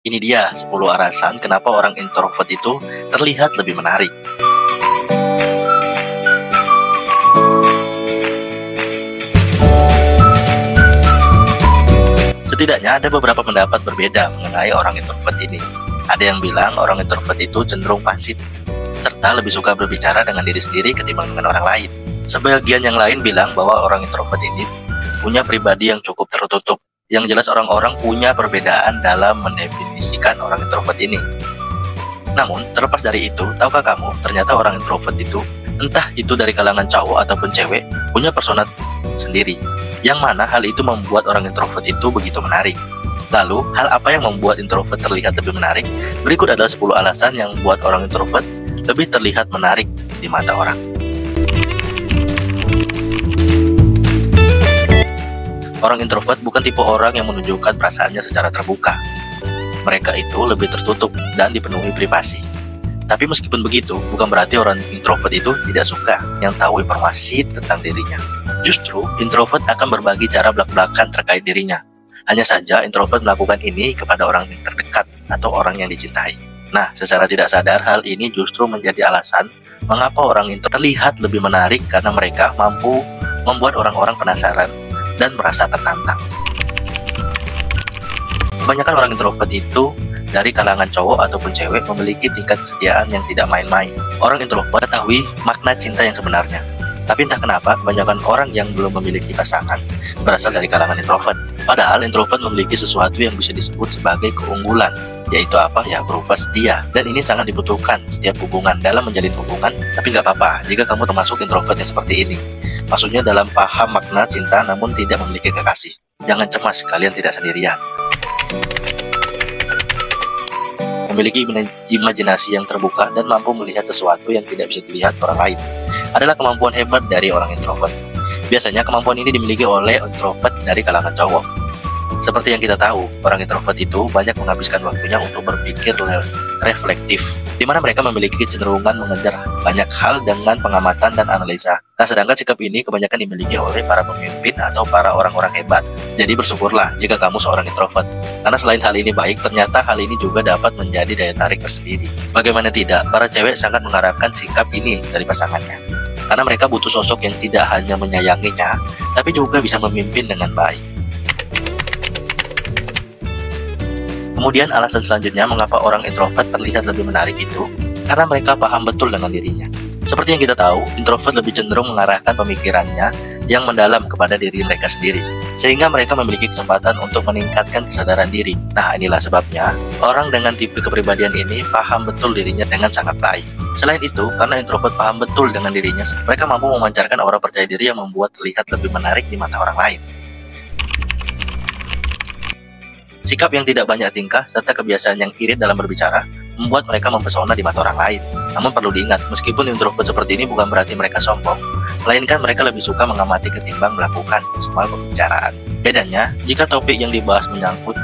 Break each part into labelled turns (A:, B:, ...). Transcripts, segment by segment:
A: Ini dia 10 alasan kenapa orang introvert itu terlihat lebih menarik. Setidaknya ada beberapa pendapat berbeda mengenai orang introvert ini. Ada yang bilang orang introvert itu cenderung pasif, serta lebih suka berbicara dengan diri sendiri ketimbang dengan orang lain. Sebagian yang lain bilang bahwa orang introvert ini punya pribadi yang cukup tertutup. Yang jelas orang-orang punya perbedaan dalam mendefinisikan orang introvert ini. Namun, terlepas dari itu, tahukah kamu, ternyata orang introvert itu, entah itu dari kalangan cowok ataupun cewek, punya persona sendiri. Yang mana hal itu membuat orang introvert itu begitu menarik. Lalu, hal apa yang membuat introvert terlihat lebih menarik? Berikut adalah 10 alasan yang membuat orang introvert lebih terlihat menarik di mata orang. Orang introvert bukan tipe orang yang menunjukkan perasaannya secara terbuka. Mereka itu lebih tertutup dan dipenuhi privasi. Tapi meskipun begitu, bukan berarti orang introvert itu tidak suka yang tahu informasi tentang dirinya. Justru, introvert akan berbagi cara belak-belakan terkait dirinya. Hanya saja, introvert melakukan ini kepada orang yang terdekat atau orang yang dicintai. Nah, secara tidak sadar, hal ini justru menjadi alasan mengapa orang introvert terlihat lebih menarik karena mereka mampu membuat orang-orang penasaran dan merasa tertantang. Kebanyakan orang introvert itu dari kalangan cowok ataupun cewek memiliki tingkat kesetiaan yang tidak main-main. Orang introvert mengetahui makna cinta yang sebenarnya. Tapi entah kenapa kebanyakan orang yang belum memiliki pasangan berasal dari kalangan introvert. Padahal introvert memiliki sesuatu yang bisa disebut sebagai keunggulan, yaitu apa? Ya, berupa setia. Dan ini sangat dibutuhkan setiap hubungan. Dalam menjalin hubungan, tapi nggak apa-apa jika kamu termasuk introvert yang seperti ini. Maksudnya dalam paham makna cinta namun tidak memiliki kekasih. Jangan cemas, kalian tidak sendirian. Memiliki imajinasi yang terbuka dan mampu melihat sesuatu yang tidak bisa dilihat orang lain adalah kemampuan hebat dari orang introvert. Biasanya kemampuan ini dimiliki oleh introvert dari kalangan cowok. Seperti yang kita tahu, orang introvert itu banyak menghabiskan waktunya untuk berpikir reflektif, di mana mereka memiliki kecenderungan mengejar banyak hal dengan pengamatan dan analisa. Nah, sedangkan sikap ini kebanyakan dimiliki oleh para pemimpin atau para orang-orang hebat. Jadi bersyukurlah jika kamu seorang introvert. Karena selain hal ini baik, ternyata hal ini juga dapat menjadi daya tarik tersendiri. Bagaimana tidak, para cewek sangat mengharapkan sikap ini dari pasangannya. Karena mereka butuh sosok yang tidak hanya menyayanginya, tapi juga bisa memimpin dengan baik. Kemudian alasan selanjutnya mengapa orang introvert terlihat lebih menarik itu karena mereka paham betul dengan dirinya. Seperti yang kita tahu, introvert lebih cenderung mengarahkan pemikirannya yang mendalam kepada diri mereka sendiri, sehingga mereka memiliki kesempatan untuk meningkatkan kesadaran diri. Nah, inilah sebabnya orang dengan tipe kepribadian ini paham betul dirinya dengan sangat baik. Selain itu, karena introvert paham betul dengan dirinya, mereka mampu memancarkan aura percaya diri yang membuat terlihat lebih menarik di mata orang lain. Sikap yang tidak banyak tingkah serta kebiasaan yang irit dalam berbicara membuat mereka mempesona di mata orang lain. Namun perlu diingat, meskipun introvert seperti ini bukan berarti mereka sombong, melainkan mereka lebih suka mengamati ketimbang melakukan semua pembicaraan. Bedanya, jika topik yang dibahas menyangkut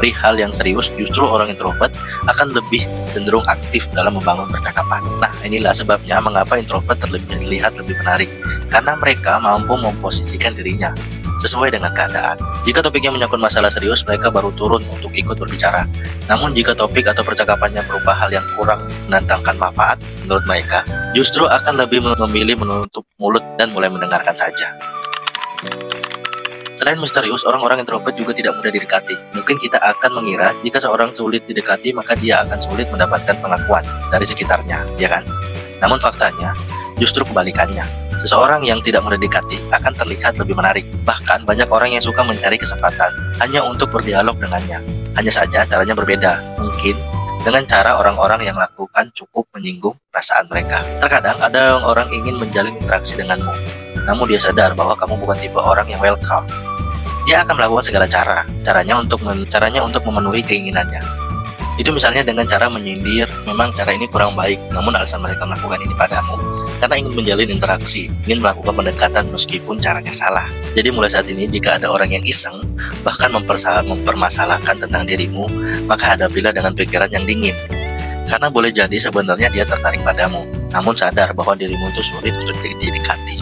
A: perihal yang serius, justru orang introvert akan lebih cenderung aktif dalam membangun percakapan. Nah, inilah sebabnya mengapa introvert terlihat lebih menarik, karena mereka mampu memposisikan dirinya sesuai dengan keadaan. Jika topiknya menyangkut masalah serius, mereka baru turun untuk ikut berbicara. Namun jika topik atau percakapannya berupa hal yang kurang mendatangkan manfaat menurut mereka, justru akan lebih memilih menutup mulut dan mulai mendengarkan saja. Selain misterius, orang-orang introvert juga tidak mudah didekati. Mungkin kita akan mengira jika seorang sulit didekati, maka dia akan sulit mendapatkan pengakuan dari sekitarnya, ya kan? Namun faktanya, justru kebalikannya. Seseorang yang tidak mudah didekati akan terlihat lebih menarik. Bahkan banyak orang yang suka mencari kesempatan hanya untuk berdialog dengannya. Hanya saja caranya berbeda. Mungkin dengan cara orang-orang yang lakukan cukup menyinggung perasaan mereka. Terkadang ada orang ingin menjalin interaksi denganmu, namun dia sadar bahwa kamu bukan tipe orang yang welcome. Dia akan melakukan segala caranya untuk memenuhi keinginannya. Itu misalnya dengan cara menyindir. Memang cara ini kurang baik, namun alasan mereka melakukan ini padamu karena ingin menjalin interaksi, ingin melakukan pendekatan meskipun caranya salah. Jadi mulai saat ini jika ada orang yang iseng, bahkan mempermasalahkan tentang dirimu, maka hadapilah dengan pikiran yang dingin. Karena boleh jadi sebenarnya dia tertarik padamu, namun sadar bahwa dirimu itu sulit untuk didekati.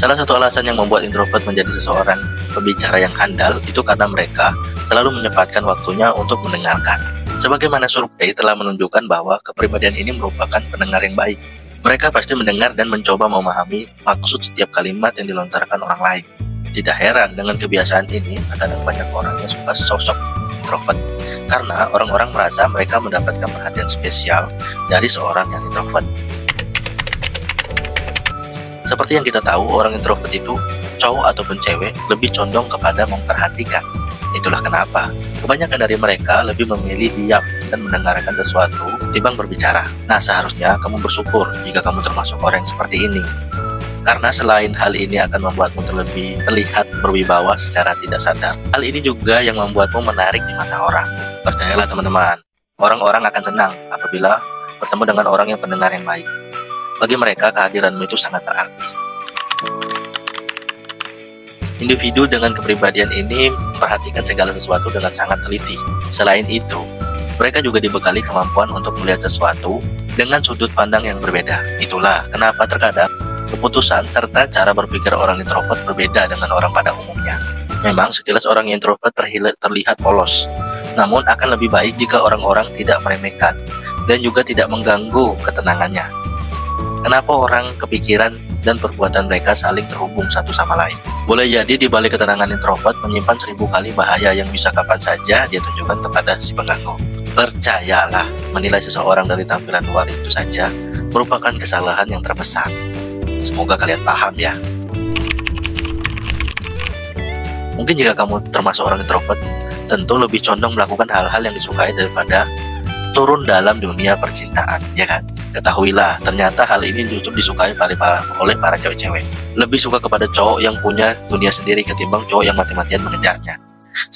A: Salah satu alasan yang membuat introvert menjadi seseorang pembicara yang handal itu karena mereka selalu menyempatkan waktunya untuk mendengarkan. Sebagaimana survei telah menunjukkan bahwa kepribadian ini merupakan pendengar yang baik. Mereka pasti mendengar dan mencoba memahami maksud setiap kalimat yang dilontarkan orang lain. Tidak heran dengan kebiasaan ini, terkadang banyak orang yang suka sosok introvert karena orang-orang merasa mereka mendapatkan perhatian spesial dari seorang yang introvert. Seperti yang kita tahu, orang introvert itu, cowok ataupun cewek, lebih condong kepada memperhatikan. Itulah kenapa kebanyakan dari mereka lebih memilih diam dan mendengarkan sesuatu ketimbang berbicara. Nah, seharusnya kamu bersyukur jika kamu termasuk orang yang seperti ini. Karena selain hal ini akan membuatmu terlihat berwibawa secara tidak sadar, hal ini juga yang membuatmu menarik di mata orang. Percayalah teman-teman, orang-orang akan senang apabila bertemu dengan orang yang pendengar yang baik. Bagi mereka, kehadiranmu itu sangat berarti. Individu dengan kepribadian ini memperhatikan segala sesuatu dengan sangat teliti. Selain itu, mereka juga dibekali kemampuan untuk melihat sesuatu dengan sudut pandang yang berbeda. Itulah kenapa terkadang keputusan serta cara berpikir orang introvert berbeda dengan orang pada umumnya. Memang sekilas orang introvert terlihat polos, namun akan lebih baik jika orang-orang tidak meremehkan dan juga tidak mengganggu ketenangannya. Kenapa orang kepikiran dan perbuatan mereka saling terhubung satu sama lain? Boleh jadi di balik ketenangan introvert menyimpan 1000 kali bahaya yang bisa kapan saja dia tunjukkan kepada si pengganggu. Percayalah, menilai seseorang dari tampilan luar itu saja merupakan kesalahan yang terbesar. Semoga kalian paham ya. Mungkin jika kamu termasuk orang introvert, tentu lebih condong melakukan hal-hal yang disukai daripada turun dalam dunia percintaan, ya kan? Ketahuilah, ternyata hal ini justru disukai oleh para cewek-cewek. Lebih suka kepada cowok yang punya dunia sendiri ketimbang cowok yang mati-matian mengejarnya.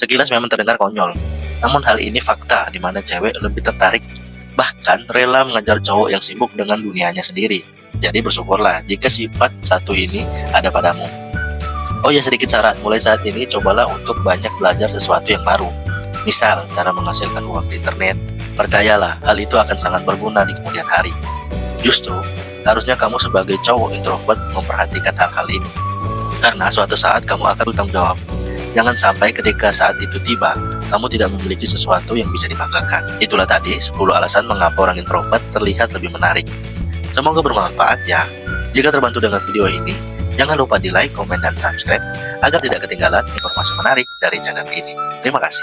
A: Sekilas memang terdengar konyol, namun hal ini fakta di mana cewek lebih tertarik, bahkan rela mengejar cowok yang sibuk dengan dunianya sendiri. Jadi bersyukurlah jika sifat satu ini ada padamu. Oh ya, sedikit saran, mulai saat ini cobalah untuk banyak belajar sesuatu yang baru. Misal, cara menghasilkan uang di internet. Percayalah, hal itu akan sangat berguna di kemudian hari. Justru, harusnya kamu sebagai cowok introvert memperhatikan hal-hal ini. Karena suatu saat kamu akan bertanggung jawab. Jangan sampai ketika saat itu tiba, kamu tidak memiliki sesuatu yang bisa dibanggakan. Itulah tadi 10 alasan mengapa orang introvert terlihat lebih menarik. Semoga bermanfaat ya. Jika terbantu dengan video ini, jangan lupa di like, komen, dan subscribe agar tidak ketinggalan informasi menarik dari channel ini. Terima kasih.